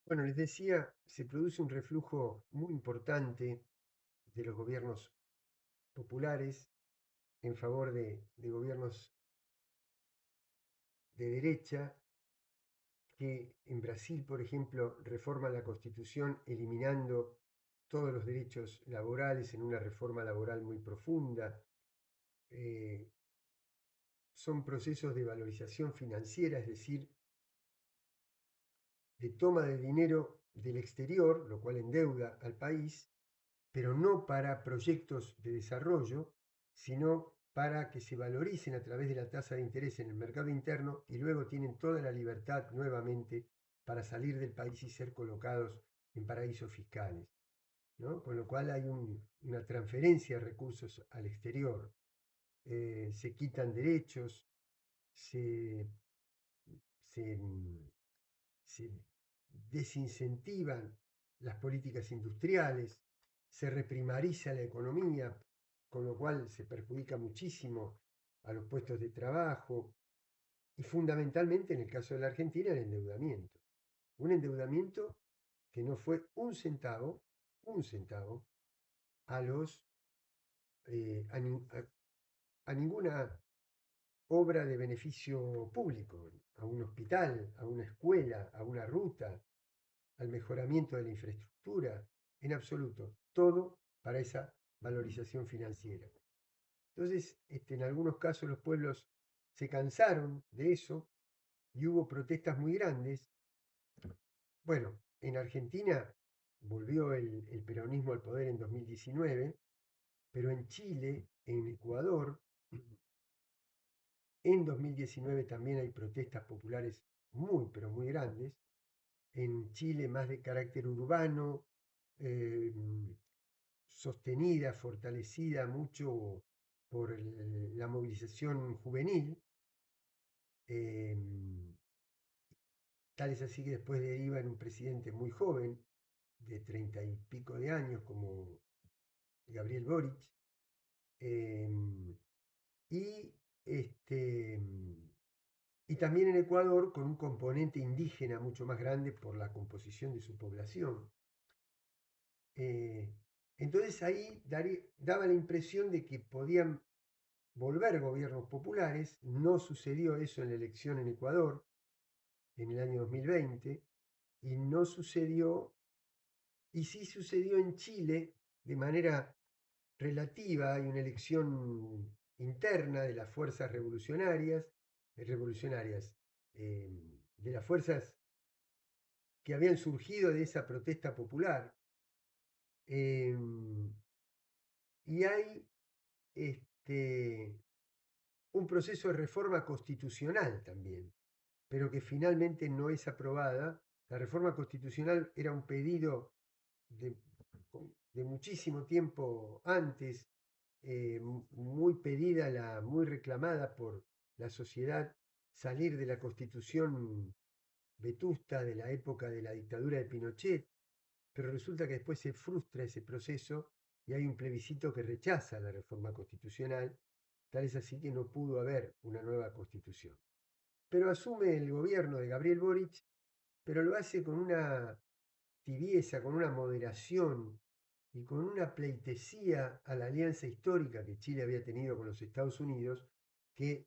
Bueno, les decía, se produce un reflujo muy importante de los gobiernos populares en favor de gobiernos de derecha, que en Brasil, por ejemplo, reforman la Constitución eliminando todos los derechos laborales en una reforma laboral muy profunda. Eh, Son procesos de valorización financiera, es decir, de toma de dinero del exterior, lo cual endeuda al país, pero no para proyectos de desarrollo, sino para que se valoricen a través de la tasa de interés en el mercado interno y luego tienen toda la libertad nuevamente para salir del país y ser colocados en paraísos fiscales, ¿no? Con lo cual hay una transferencia de recursos al exterior. Se quitan derechos, se, se, se desincentivan las políticas industriales, se reprimariza la economía, con lo cual se perjudica muchísimo a los puestos de trabajo y fundamentalmente en el caso de la Argentina el endeudamiento. Un endeudamiento que no fue un centavo a los a ninguna obra de beneficio público, a un hospital, a una escuela, a una ruta, al mejoramiento de la infraestructura, en absoluto, todo para esa valorización financiera. Entonces, en algunos casos los pueblos se cansaron de eso y hubo protestas muy grandes. Bueno, en Argentina volvió el peronismo al poder en 2019, pero en Chile, en Ecuador, en 2019 también hay protestas populares muy, pero muy grandes. En Chile más de carácter urbano, eh, sostenida, fortalecida mucho por la movilización juvenil. eh, Tal es así que después deriva en un presidente muy joven, de 30 y pico de años, como Gabriel Boric. eh, y, este, y también en Ecuador con un componente indígena mucho más grande por la composición de su población. Eh, entonces ahí daba la impresión de que podían volver gobiernos populares. No sucedió eso en la elección en Ecuador en el año 2020 y no sucedió, y sí sucedió en Chile de manera relativa. Hay una elección interna de las fuerzas revolucionarias, de las fuerzas que habían surgido de esa protesta popular. eh, y hay un proceso de reforma constitucional también, pero que finalmente no es aprobada. La reforma constitucional era un pedido de, de muchísimo tiempo antes, muy pedida, muy reclamada por la sociedad, salir de la constitución vetusta de la época de la dictadura de Pinochet, pero resulta que después se frustra ese proceso y hay un plebiscito que rechaza la reforma constitucional, tal es así que no pudo haber una nueva constitución. Pero asume el gobierno de Gabriel Boric, pero lo hace con una tibieza, con una moderación y con una pleitesía a la alianza histórica que Chile había tenido con los Estados Unidos, que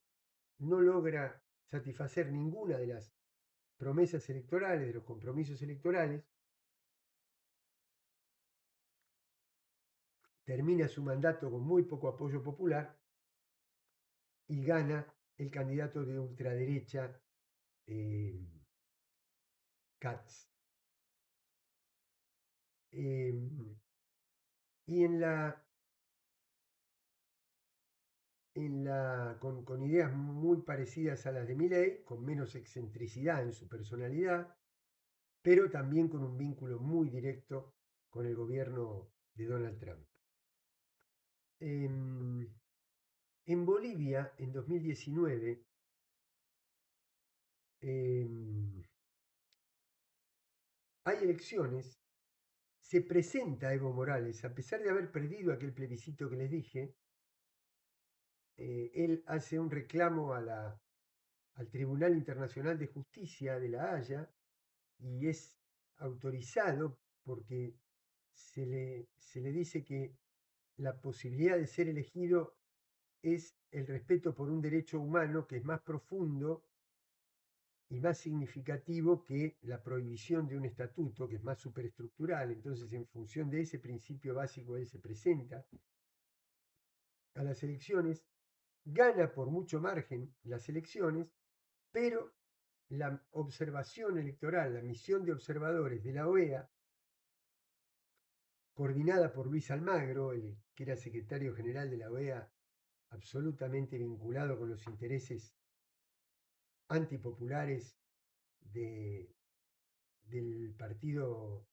no logra satisfacer ninguna de las promesas electorales, de los compromisos electorales. Termina su mandato con muy poco apoyo popular y gana el candidato de ultraderecha, eh, Katz. Eh, y con ideas muy parecidas a las de Milei, con menos excentricidad en su personalidad, pero también con un vínculo muy directo con el gobierno de Donald Trump. En Bolivia, en 2019, hay elecciones. Se presenta Evo Morales, a pesar de haber perdido aquel plebiscito que les dije. Él hace un reclamo al Tribunal Internacional de Justicia de La Haya y es autorizado porque se le dice que la posibilidad de ser elegido es el respeto por un derecho humano que es más profundo y más significativo que la prohibición de un estatuto, que es más superestructural. Entonces, en función de ese principio básico, él se presenta a las elecciones, gana por mucho margen las elecciones, pero la observación electoral, la misión de observadores de la OEA, coordinada por Luis Almagro, el que era secretario general de la OEA, absolutamente vinculado con los intereses antipopulares del partido,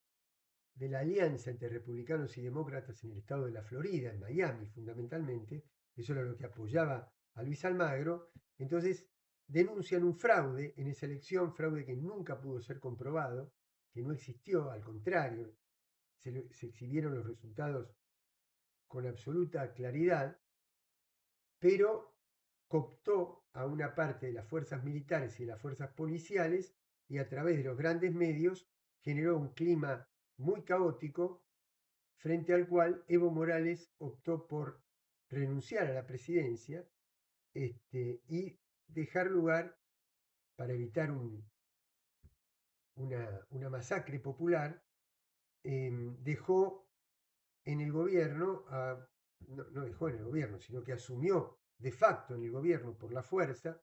de la alianza entre republicanos y demócratas en el estado de la Florida, en Miami fundamentalmente. Eso era lo que apoyaba a Luis Almagro. Entonces denuncian un fraude en esa elección, fraude que nunca pudo ser comprobado, que no existió, al contrario, se exhibieron los resultados con absoluta claridad, pero cooptó a una parte de las fuerzas militares y de las fuerzas policiales y a través de los grandes medios generó un clima muy caótico frente al cual Evo Morales optó por renunciar a la presidencia y dejar lugar, para evitar una masacre popular, dejó en el gobierno, no dejó en el gobierno, sino que asumió de facto en el gobierno por la fuerza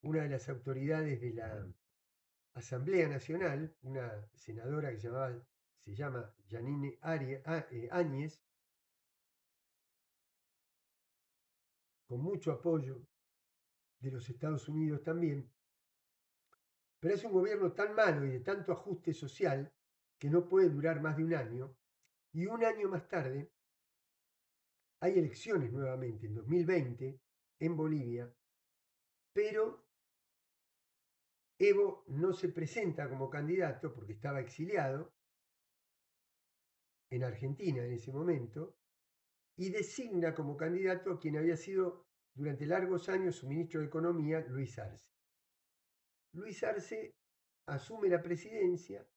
una de las autoridades de la Asamblea Nacional, una senadora que se llama Yanine Áñez, con mucho apoyo de los Estados Unidos también, pero es un gobierno tan malo y de tanto ajuste social que no puede durar más de un año, y un año más tarde hay elecciones nuevamente, en 2020, en Bolivia, pero Evo no se presenta como candidato porque estaba exiliado en Argentina en ese momento, y designa como candidato a quien había sido durante largos años su ministro de Economía, Luis Arce. Luis Arce asume la presidencia,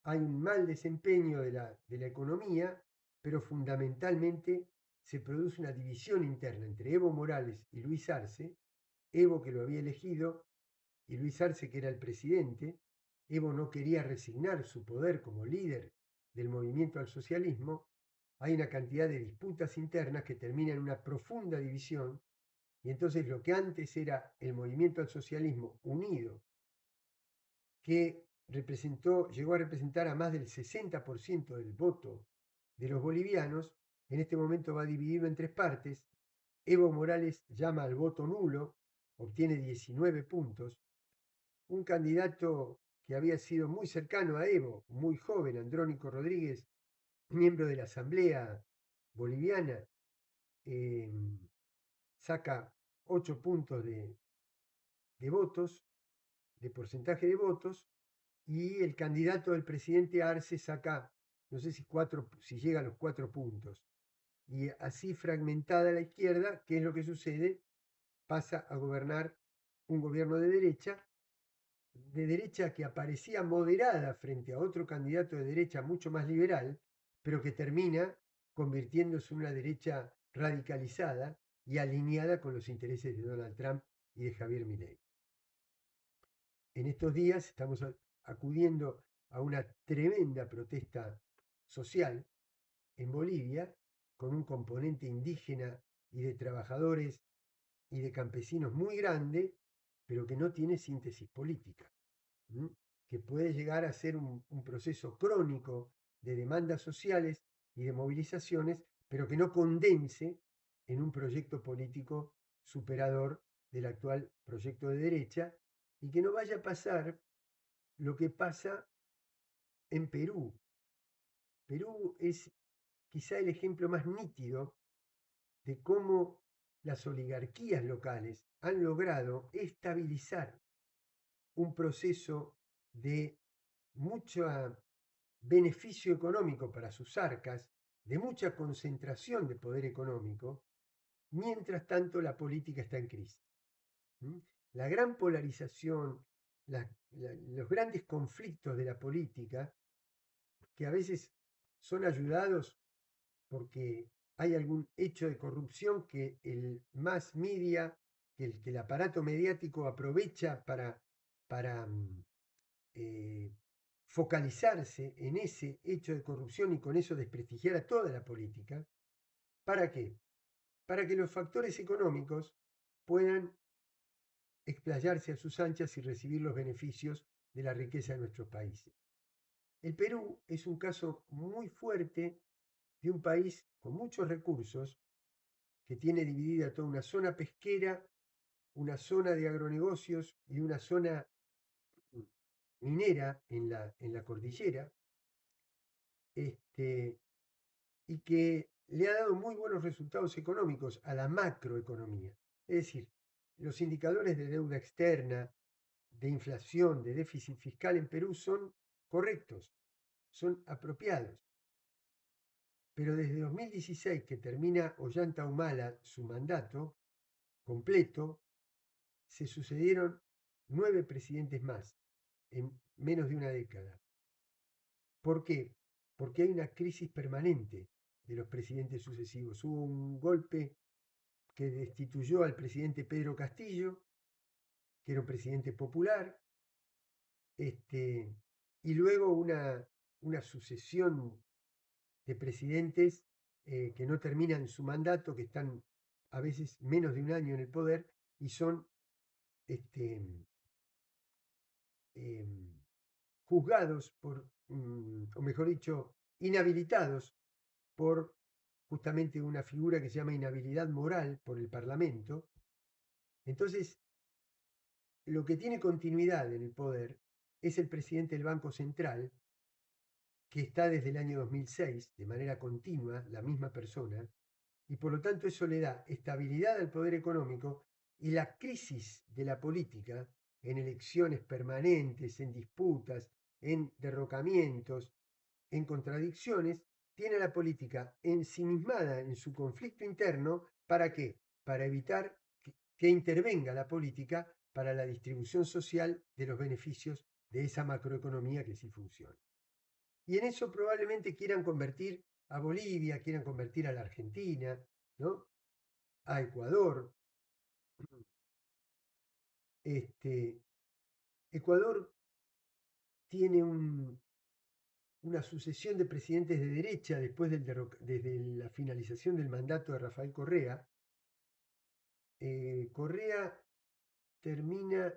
hay un mal desempeño de la economía, pero fundamentalmente se produce una división interna entre Evo Morales y Luis Arce, Evo que lo había elegido y Luis Arce que era el presidente. Evo no quería resignar su poder como líder del movimiento al socialismo. Hay una cantidad de disputas internas que terminan en una profunda división, y entonces lo que antes era el movimiento al socialismo unido, que llegó a representar a más del 60% del voto de los bolivianos, en este momento va dividido en tres partes. Evo Morales llama al voto nulo, obtiene 19 puntos. Un candidato que había sido muy cercano a Evo, muy joven, Andrónico Rodríguez, miembro de la Asamblea Boliviana, saca 8 puntos de votos, de porcentaje de votos, y el candidato del presidente Arce saca, no sé si llega a los 4 puntos. Y así fragmentada la izquierda, ¿qué es lo que sucede? Pasa a gobernar un gobierno de derecha que aparecía moderada frente a otro candidato de derecha mucho más liberal, pero que termina convirtiéndose en una derecha radicalizada y alineada con los intereses de Donald Trump y de Javier Milei. En estos días estamos acudiendo a una tremenda protesta social en Bolivia, con un componente indígena y de trabajadores y de campesinos muy grande, pero que no tiene síntesis política, que puede llegar a ser un proceso crónico de demandas sociales y de movilizaciones, pero que no condense en un proyecto político superador del actual proyecto de derecha, y que no vaya a pasar lo que pasa en Perú. Perú es quizá el ejemplo más nítido de cómo las oligarquías locales han logrado estabilizar un proceso de mucho beneficio económico para sus arcas, de mucha concentración de poder económico, mientras tanto la política está en crisis. La gran polarización, los grandes conflictos de la política que a veces son ayudados porque hay algún hecho de corrupción que el mass media, que el aparato mediático aprovecha para focalizarse en ese hecho de corrupción y con eso desprestigiar a toda la política. ¿Para qué? Para que los factores económicos puedan explayarse a sus anchas y recibir los beneficios de la riqueza de nuestros países. El Perú es un caso muy fuerte de un país con muchos recursos que tiene dividida toda una zona pesquera, una zona de agronegocios y una zona minera en la cordillera, y que le ha dado muy buenos resultados económicos a la macroeconomía. Es decir, los indicadores de deuda externa, de inflación, de déficit fiscal en Perú son correctos, son apropiados. Pero desde 2016, que termina Ollanta Humala su mandato completo, se sucedieron 9 presidentes más en menos de una década. ¿Por qué? Porque hay una crisis permanente de los presidentes sucesivos. Hubo un golpe que destituyó al presidente Pedro Castillo, que era un presidente popular, y luego una sucesión de presidentes que no terminan su mandato, que están a veces menos de un año en el poder y son juzgados por, o mejor dicho, inhabilitados por justamente una figura que se llama inhabilidad moral por el Parlamento. Entonces, lo que tiene continuidad en el poder es el presidente del Banco Central, que está desde el año 2006, de manera continua, la misma persona, y por lo tanto eso le da estabilidad al poder económico y la crisis de la política en elecciones permanentes, en disputas, en derrocamientos, en contradicciones, tiene a la política ensimismada en su conflicto interno. ¿Para qué? Para evitar que intervenga la política para la distribución social de los beneficios de esa macroeconomía que sí funciona. Y en eso probablemente quieran convertir a Bolivia, quieran convertir a la Argentina, ¿no? A Ecuador. Ecuador tiene una sucesión de presidentes de derecha después desde la finalización del mandato de Rafael Correa. Correa termina,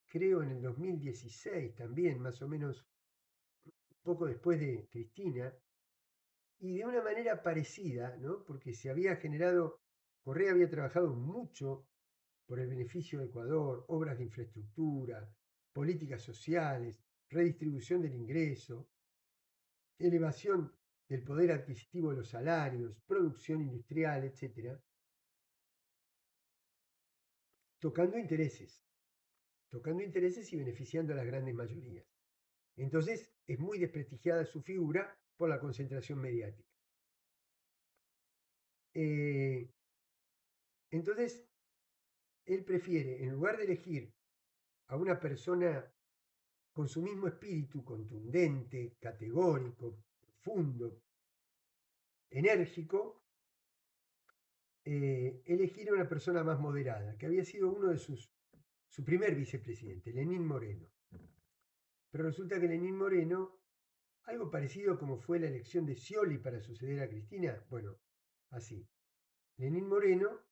creo, en el 2016 también, más o menos poco después de Cristina, y de una manera parecida, ¿no? Porque se había generado, Correa había trabajado mucho por el beneficio de Ecuador, obras de infraestructura, políticas sociales, redistribución del ingreso, elevación del poder adquisitivo de los salarios, producción industrial, etcétera, tocando intereses y beneficiando a las grandes mayorías. Entonces es muy desprestigiada su figura por la concentración mediática. Entonces, él prefiere, en lugar de elegir a una persona con su mismo espíritu contundente, categórico, profundo, enérgico, elegir a una persona más moderada, que había sido uno de su primer vicepresidente, Lenín Moreno. Pero resulta que Lenín Moreno, algo parecido como fue la elección de Scioli para suceder a Cristina, bueno, así. Lenín Moreno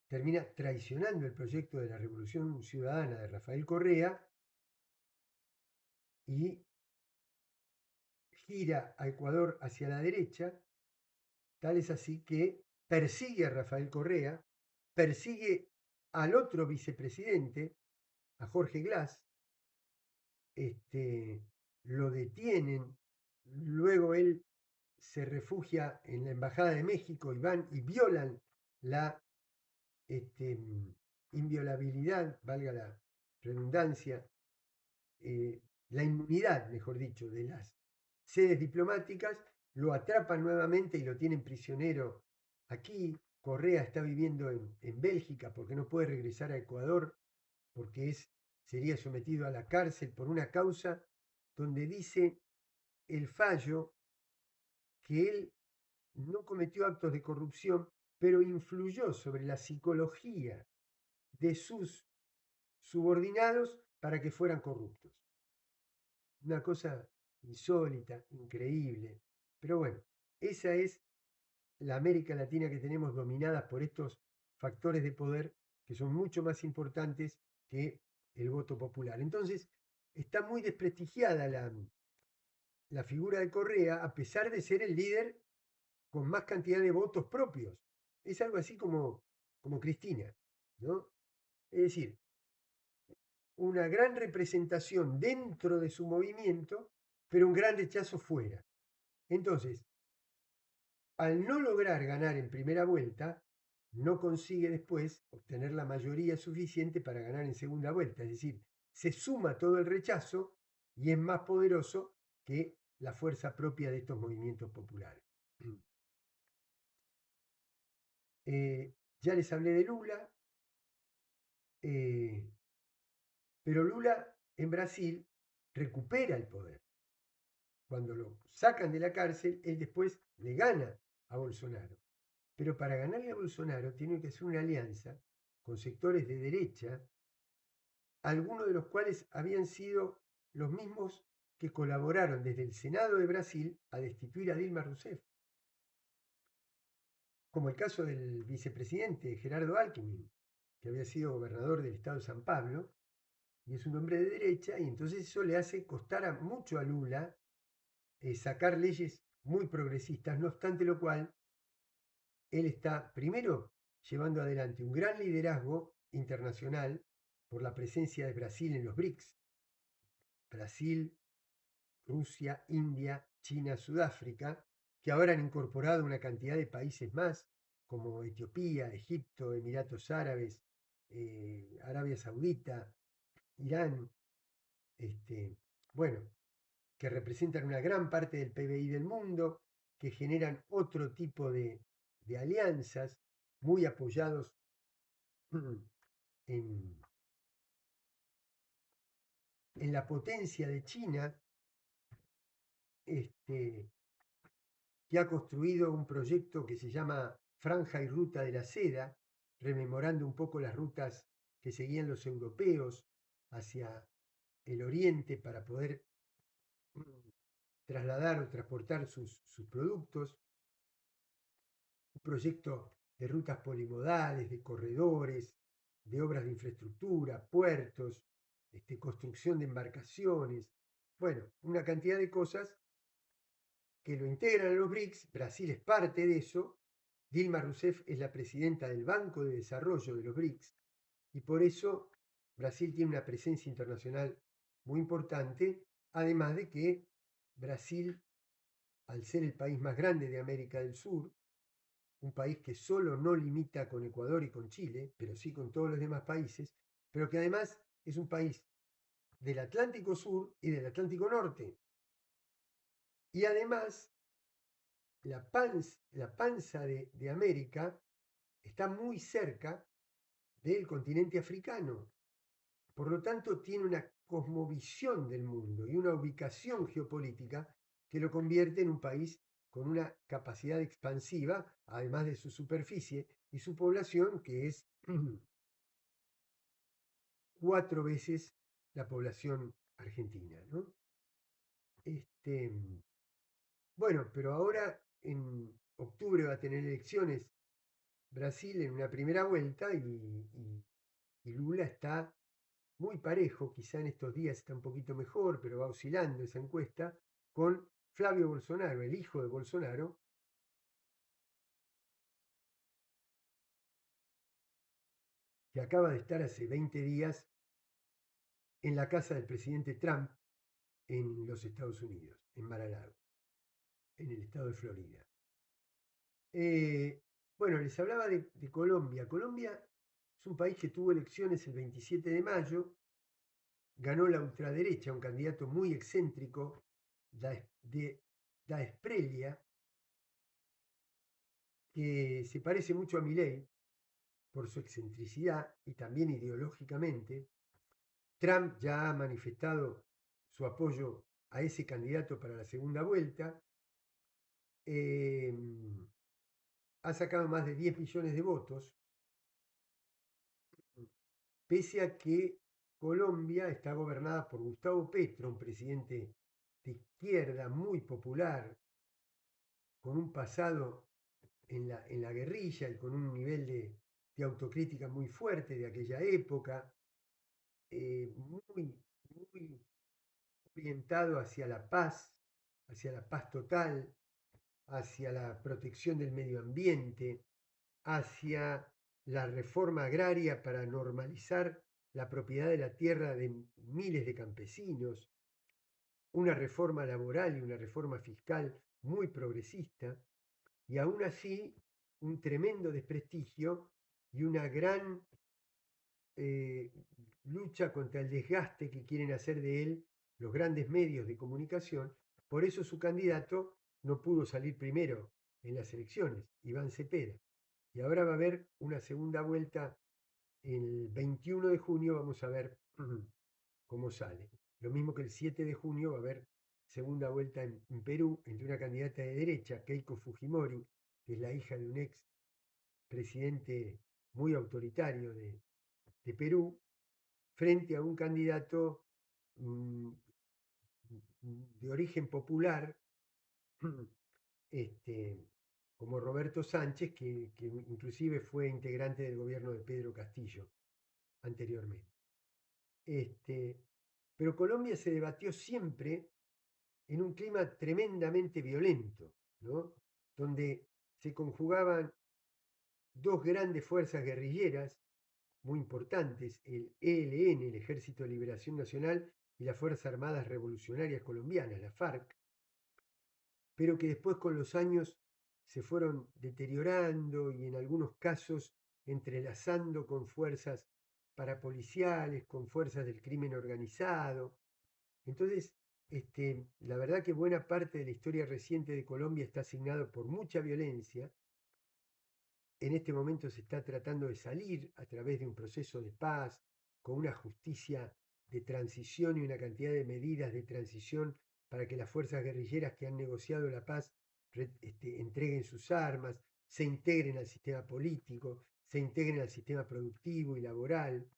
termina traicionando el proyecto de la Revolución Ciudadana de Rafael Correa y gira a Ecuador hacia la derecha. Tal es así que persigue a Rafael Correa, persigue al otro vicepresidente, a Jorge Glass, lo detienen, luego él se refugia en la Embajada de México y van y violan la inviolabilidad, valga la redundancia, la inmunidad, mejor dicho, de las sedes diplomáticas, lo atrapan nuevamente y lo tienen prisionero aquí. Correa está viviendo en Bélgica porque no puede regresar a Ecuador porque sería sometido a la cárcel por una causa donde dice el fallo que él no cometió actos de corrupción, pero influyó sobre la psicología de sus subordinados para que fueran corruptos. Una cosa insólita, increíble. Pero bueno, esa es la América Latina que tenemos dominada por estos factores de poder que son mucho más importantes que el voto popular. Entonces, está muy desprestigiada la figura de Correa, a pesar de ser el líder con más cantidad de votos propios. Es algo así como Cristina, ¿no? Es decir, una gran representación dentro de su movimiento, pero un gran rechazo fuera. Entonces, al no lograr ganar en primera vuelta, no consigue después obtener la mayoría suficiente para ganar en segunda vuelta. Es decir, se suma todo el rechazo y es más poderoso que la fuerza propia de estos movimientos populares. Ya les hablé de Lula, pero Lula en Brasil recupera el poder. Cuando lo sacan de la cárcel, él después le gana a Bolsonaro. Pero para ganarle a Bolsonaro tiene que hacer una alianza con sectores de derecha, algunos de los cuales habían sido los mismos que colaboraron desde el Senado de Brasil a destituir a Dilma Rousseff, como el caso del vicepresidente Gerardo Alckmin, que había sido gobernador del estado de San Pablo, y es un hombre de derecha, y entonces eso le hace costar mucho a Lula sacar leyes muy progresistas, no obstante lo cual, él está primero llevando adelante un gran liderazgo internacional por la presencia de Brasil en los BRICS. Brasil, Rusia, India, China, Sudáfrica, que ahora han incorporado una cantidad de países más, como Etiopía, Egipto, Emiratos Árabes, Arabia Saudita, Irán, bueno, que representan una gran parte del PBI del mundo, que generan otro tipo de alianzas muy apoyados en, en la potencia de China, que ha construido un proyecto que se llama Franja y Ruta de la Seda, rememorando un poco las rutas que seguían los europeos hacia el oriente para poder trasladar o transportar sus productos. Un proyecto de rutas polimodales, de corredores, de obras de infraestructura, puertos, construcción de embarcaciones, bueno, una cantidad de cosas que lo integran a los BRICS. Brasil es parte de eso. Dilma Rousseff es la presidenta del Banco de Desarrollo de los BRICS y por eso Brasil tiene una presencia internacional muy importante, además de que Brasil, al ser el país más grande de América del Sur, un país que solo no limita con Ecuador y con Chile, pero sí con todos los demás países, pero que además es un país del Atlántico Sur y del Atlántico Norte. Y además, la panza de América está muy cerca del continente africano. Por lo tanto, tiene una cosmovisión del mundo y una ubicación geopolítica que lo convierte en un país con una capacidad expansiva, además de su superficie y su población, que es 4 veces la población argentina, ¿no? Bueno, pero ahora en octubre va a tener elecciones Brasil en una primera vuelta y Lula está muy parejo, quizá en estos días está un poquito mejor, pero va oscilando esa encuesta, con Flavio Bolsonaro, el hijo de Bolsonaro, que acaba de estar hace 20 días en la casa del presidente Trump en los Estados Unidos, en Mar-a-Lago, en el estado de Florida. Bueno, les hablaba de Colombia. Colombia es un país que tuvo elecciones el 27 de mayo, ganó la ultraderecha, un candidato muy excéntrico, Da Esprella, que se parece mucho a Milei por su excentricidad y también ideológicamente. Trump ya ha manifestado su apoyo a ese candidato para la segunda vuelta. Ha sacado más de 10 millones de votos, pese a que Colombia está gobernada por Gustavo Petro, un presidente de izquierda muy popular, con un pasado en la guerrilla y con un nivel de autocrítica muy fuerte de aquella época, muy, muy orientado hacia la paz total, hacia la protección del medio ambiente, hacia la reforma agraria para normalizar la propiedad de la tierra de miles de campesinos, una reforma laboral y una reforma fiscal muy progresista, y aún así un tremendo desprestigio y una gran lucha contra el desgaste que quieren hacer de él los grandes medios de comunicación. Por eso su candidato no pudo salir primero en las elecciones, Iván Cepeda. Y ahora va a haber una segunda vuelta el 21 de junio, vamos a ver cómo sale. Lo mismo que el 7 de junio va a haber segunda vuelta en Perú entre una candidata de derecha, Keiko Fujimori, que es la hija de un ex presidente muy autoritario de Perú, frente a un candidato de origen popular, como Roberto Sánchez, que inclusive fue integrante del gobierno de Pedro Castillo anteriormente. Pero Colombia se debatió siempre en un clima tremendamente violento, ¿no? Donde se conjugaban dos grandes fuerzas guerrilleras muy importantes, el ELN, el Ejército de Liberación Nacional, y las Fuerzas Armadas Revolucionarias Colombianas, la FARC, pero que después con los años se fueron deteriorando y en algunos casos entrelazando con fuerzas parapoliciales, con fuerzas del crimen organizado. Entonces, la verdad que buena parte de la historia reciente de Colombia está asignado por mucha violencia. En este momento se está tratando de salir a través de un proceso de paz, con una justicia de transición y una cantidad de medidas de transición para que las fuerzas guerrilleras que han negociado la paz entreguen sus armas, se integren al sistema político, se integren al sistema productivo y laboral.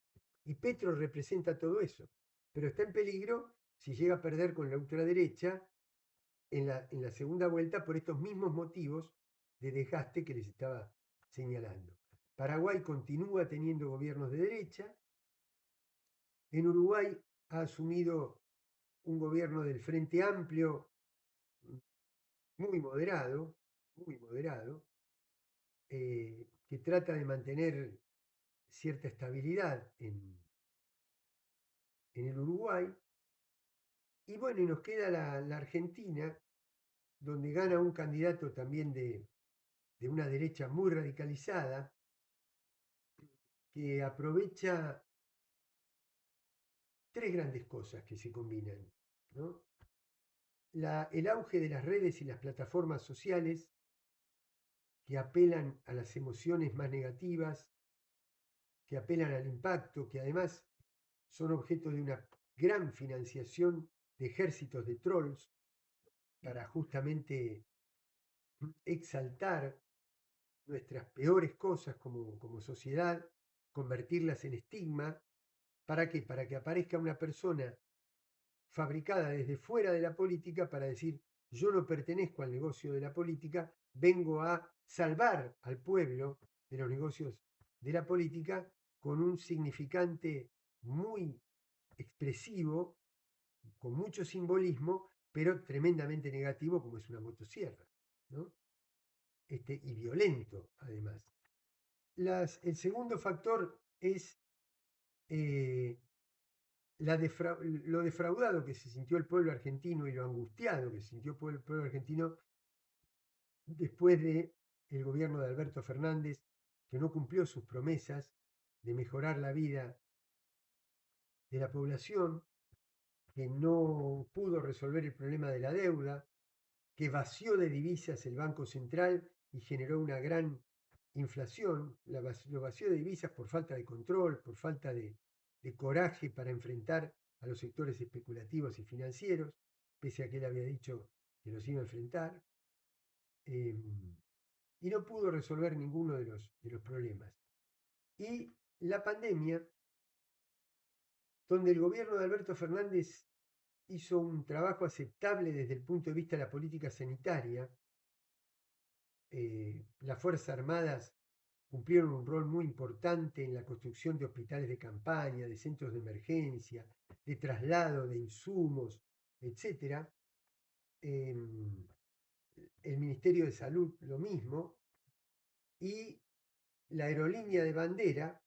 Y Petro representa todo eso, pero está en peligro si llega a perder con la ultraderecha en la segunda vuelta por estos mismos motivos de desgaste que les estaba señalando. Paraguay continúa teniendo gobiernos de derecha. En Uruguay ha asumido un gobierno del Frente Amplio muy moderado, que trata de mantener cierta estabilidad en el Uruguay. Y bueno, y nos queda la Argentina, donde gana un candidato también de una derecha muy radicalizada, que aprovecha tres grandes cosas que se combinan, ¿no? El auge de las redes y las plataformas sociales que apelan a las emociones más negativas, que apelan al impacto, que además son objeto de una gran financiación de ejércitos de trolls para justamente exaltar nuestras peores cosas como sociedad, convertirlas en estigma. ¿Para qué? Para que aparezca una persona fabricada desde fuera de la política para decir, yo no pertenezco al negocio de la política, vengo a salvar al pueblo de los negocios de la política con un significante muy expresivo, con mucho simbolismo, pero tremendamente negativo como es una motosierra, ¿no? Y violento además. El segundo factor es lo defraudado que se sintió el pueblo argentino y lo angustiado que se sintió el pueblo argentino después de el gobierno de Alberto Fernández, que no cumplió sus promesas de mejorar la vida de la población, que no pudo resolver el problema de la deuda, que vació de divisas el Banco Central y generó una gran inflación, lo vació de divisas por falta de control, por falta de coraje para enfrentar a los sectores especulativos y financieros. pese a que él había dicho que los iba a enfrentar, y no pudo resolver ninguno de los problemas. Y la pandemia, donde el gobierno de Alberto Fernández hizo un trabajo aceptable desde el punto de vista de la política sanitaria, las Fuerzas Armadas cumplieron un rol muy importante en la construcción de hospitales de campaña, de centros de emergencia, de traslado de insumos, etc. El Ministerio de Salud lo mismo, y la aerolínea de bandera,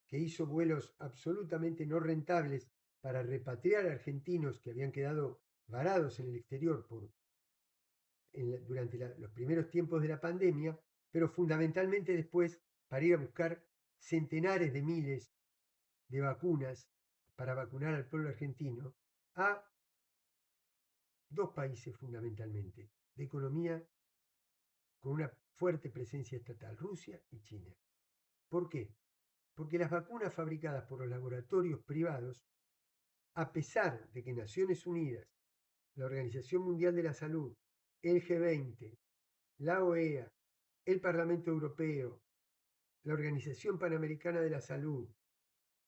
que hizo vuelos absolutamente no rentables para repatriar argentinos que habían quedado varados en el exterior durante los primeros tiempos de la pandemia, pero fundamentalmente después para ir a buscar centenares de miles de vacunas para vacunar al pueblo argentino, a dos países fundamentalmente, de economía con una fuerte presencia estatal, Rusia y China. ¿Por qué? Porque las vacunas fabricadas por los laboratorios privados, a pesar de que Naciones Unidas, la Organización Mundial de la Salud, el G20, la OEA, el Parlamento Europeo, la Organización Panamericana de la Salud,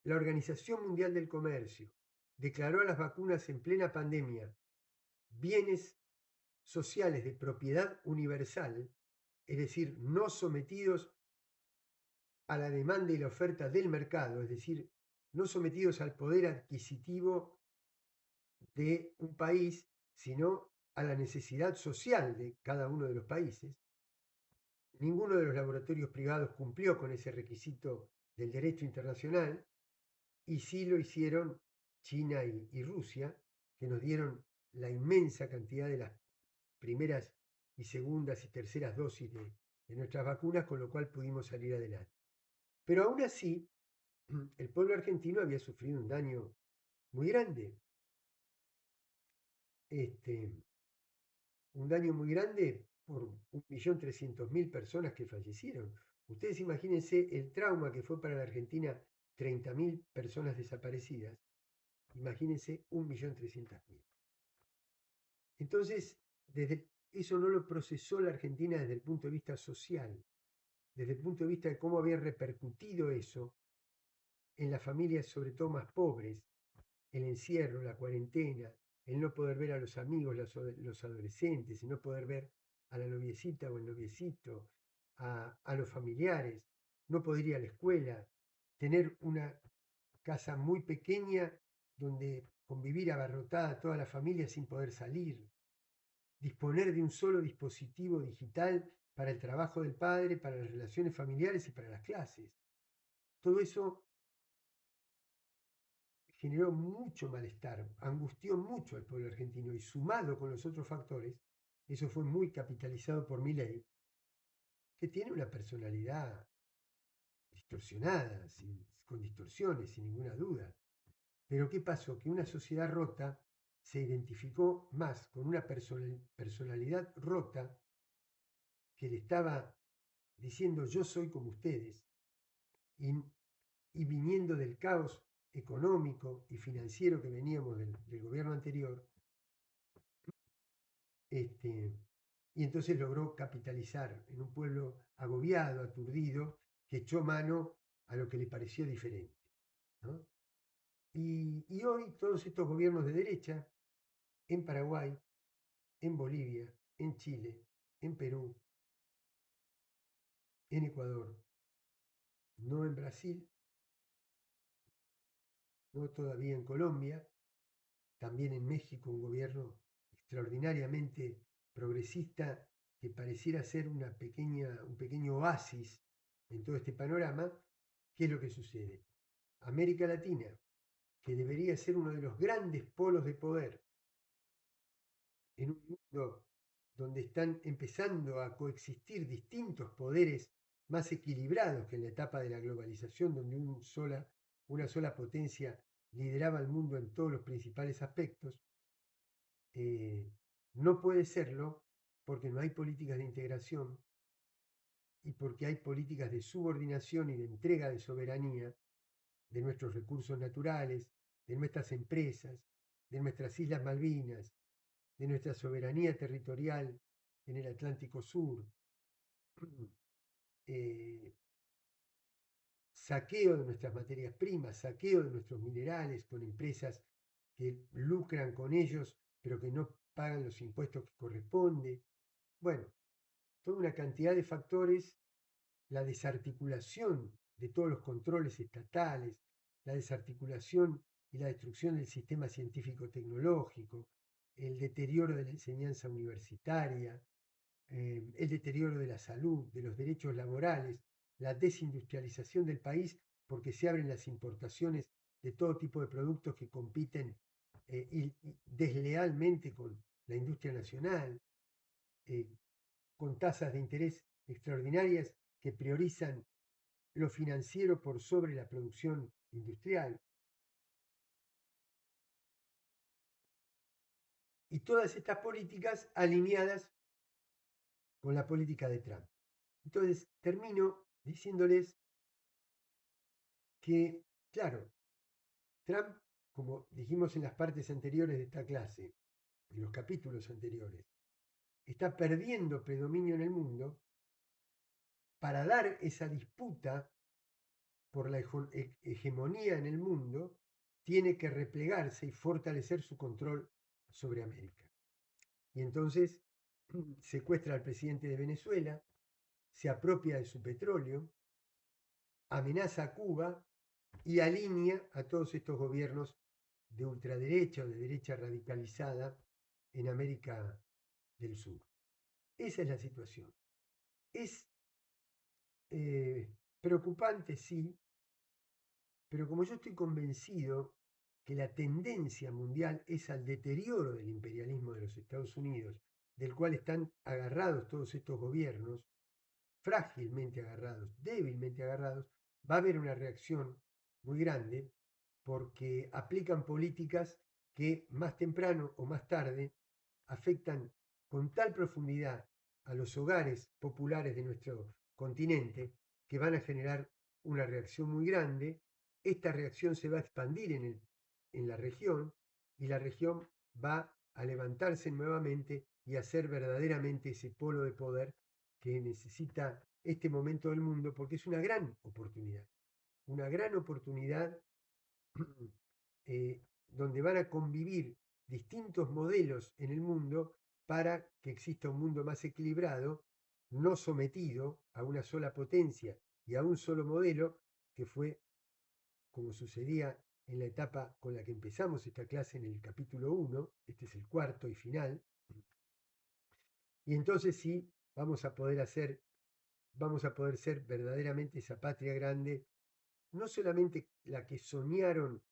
la Organización Mundial del Comercio, declaró a las vacunas en plena pandemia bienes sociales de propiedad universal, es decir, no sometidos a la demanda y la oferta del mercado, es decir, no sometidos al poder adquisitivo de un país, sino a la necesidad social de cada uno de los países. Ninguno de los laboratorios privados cumplió con ese requisito del derecho internacional, y sí lo hicieron China y Rusia, que nos dieron la inmensa cantidad de las primeras y segundas y terceras dosis de nuestras vacunas, con lo cual pudimos salir adelante. Pero aún así, el pueblo argentino había sufrido un daño muy grande. Un daño muy grande por 1.300.000 personas que fallecieron. Ustedes imagínense el trauma que fue para la Argentina 30.000 personas desaparecidas. Imagínense 1.300.000. Entonces, eso no lo procesó la Argentina desde el punto de vista social, desde el punto de vista de cómo había repercutido eso en las familias, sobre todo más pobres, el encierro, la cuarentena, el no poder ver a los amigos, los adolescentes, el no poder ver a la noviecita o el noviecito, a los familiares, no poder ir a la escuela, tener una casa muy pequeña donde convivir abarrotada toda la familia sin poder salir, disponer de un solo dispositivo digital para el trabajo del padre, para las relaciones familiares y para las clases. Todo eso generó mucho malestar, angustió mucho al pueblo argentino, y sumado con los otros factores, eso fue muy capitalizado por Milei, que tiene una personalidad distorsionada, con distorsiones, sin ninguna duda. Pero ¿qué pasó? Que una sociedad rota se identificó más con una personalidad rota que le estaba diciendo yo soy como ustedes, y, y viniendo del caos económico y financiero que veníamos del gobierno anterior, y entonces logró capitalizar en un pueblo agobiado, aturdido, que echó mano a lo que le pareció diferente, ¿no? Y hoy todos estos gobiernos de derecha, en Paraguay, en Bolivia, en Chile, en Perú, en Ecuador, no en Brasil, no todavía en Colombia, también en México un gobierno extraordinariamente progresista que pareciera ser un pequeño oasis en todo este panorama. ¿Qué es lo que sucede? América Latina, que debería ser uno de los grandes polos de poder en un mundo donde están empezando a coexistir distintos poderes más equilibrados que en la etapa de la globalización, donde una sola potencia lideraba el mundo en todos los principales aspectos, no puede serlo porque no hay políticas de integración y porque hay políticas de subordinación y de entrega de soberanía de nuestros recursos naturales, de nuestras empresas, de nuestras Islas Malvinas, de nuestra soberanía territorial en el Atlántico Sur, saqueo de nuestras materias primas, saqueo de nuestros minerales con empresas que lucran con ellos, pero que no pagan los impuestos que corresponde. Bueno, toda una cantidad de factores, la desarticulación de todos los controles estatales, la desarticulación y la destrucción del sistema científico-tecnológico, el deterioro de la enseñanza universitaria, el deterioro de la salud, de los derechos laborales, la desindustrialización del país porque se abren las importaciones de todo tipo de productos que compiten y deslealmente con la industria nacional, con tasas de interés extraordinarias que priorizan lo financiero por sobre la producción industrial. Y todas estas políticas alineadas con la política de Trump. Entonces, termino diciéndoles que, claro, Trump, como dijimos en las partes anteriores de esta clase, en los capítulos anteriores, está perdiendo predominio en el mundo. Para dar esa disputa por la hegemonía en el mundo, tiene que replegarse y fortalecer su control sobre América. Y entonces secuestra al presidente de Venezuela, se apropia de su petróleo, amenaza a Cuba y alinea a todos estos gobiernos de ultraderecha o de derecha radicalizada en América del Sur. Esa es la situación. Es preocupante, sí, pero como yo estoy convencido que la tendencia mundial es al deterioro del imperialismo de los Estados Unidos, del cual están agarrados todos estos gobiernos, frágilmente agarrados, débilmente agarrados, va a haber una reacción muy grande porque aplican políticas que más temprano o más tarde afectan con tal profundidad a los hogares populares de nuestro continente que van a generar una reacción muy grande. Esta reacción se va a expandir en la región y la región va a levantarse nuevamente y a ser verdaderamente ese polo de poder que necesita este momento del mundo porque es una gran oportunidad donde van a convivir distintos modelos en el mundo para que exista un mundo más equilibrado, no sometido a una sola potencia y a un solo modelo, que fue como sucedía en la etapa con la que empezamos esta clase en el capítulo 1, este es el cuarto y final, y entonces sí vamos a poder ser verdaderamente esa patria grande, no solamente la que soñaron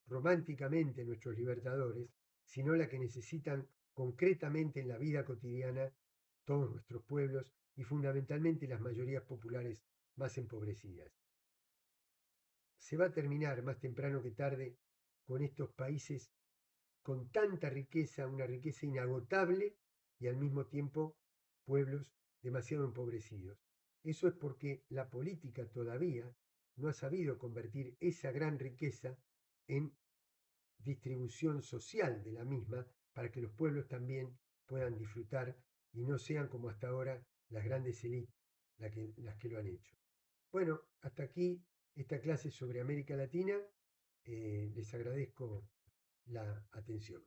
románticamente nuestros libertadores, sino la que necesitan concretamente en la vida cotidiana todos nuestros pueblos y fundamentalmente las mayorías populares más empobrecidas. Se va a terminar más temprano que tarde con estos países con tanta riqueza, una riqueza inagotable y al mismo tiempo pueblos demasiado empobrecidos. Eso es porque la política todavía no ha sabido convertir esa gran riqueza en distribución social de la misma para que los pueblos también puedan disfrutar y no sean como hasta ahora las grandes élites las que lo han hecho. Bueno, hasta aquí esta clase sobre América Latina. Les agradezco la atención.